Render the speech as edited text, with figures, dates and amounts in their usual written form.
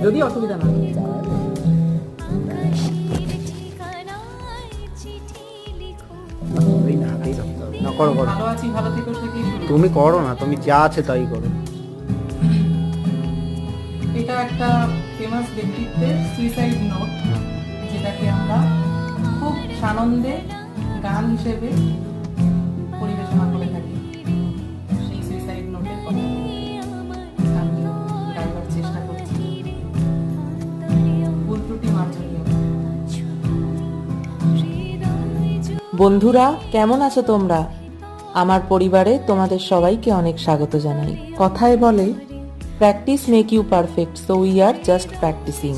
যদি অসুবিধা না করো করো, ভালো আছি ভালো থেকো থেকেই শুরু। তুমি করো না, তুমি যা আছে তাই করো। এটা একটা ফেমাস ব্যক্তিত্বের সুইসাইড নোট, যেটাকে আমরা খুব সানন্দে গান হিসেবে পরিবেশনা করে থাকি। সেই সুইসাইড নোটের কথা আমি গাইবার চেষ্টা করছি, ভুল ত্রুটি মার্জনীয়। বন্ধুরা, কেমন আছো তোমরা? আমার পরিবারে তোমাদের সবাইকে অনেক স্বাগত জানাই। কথায় বলে practice make you perfect, so we are just practising.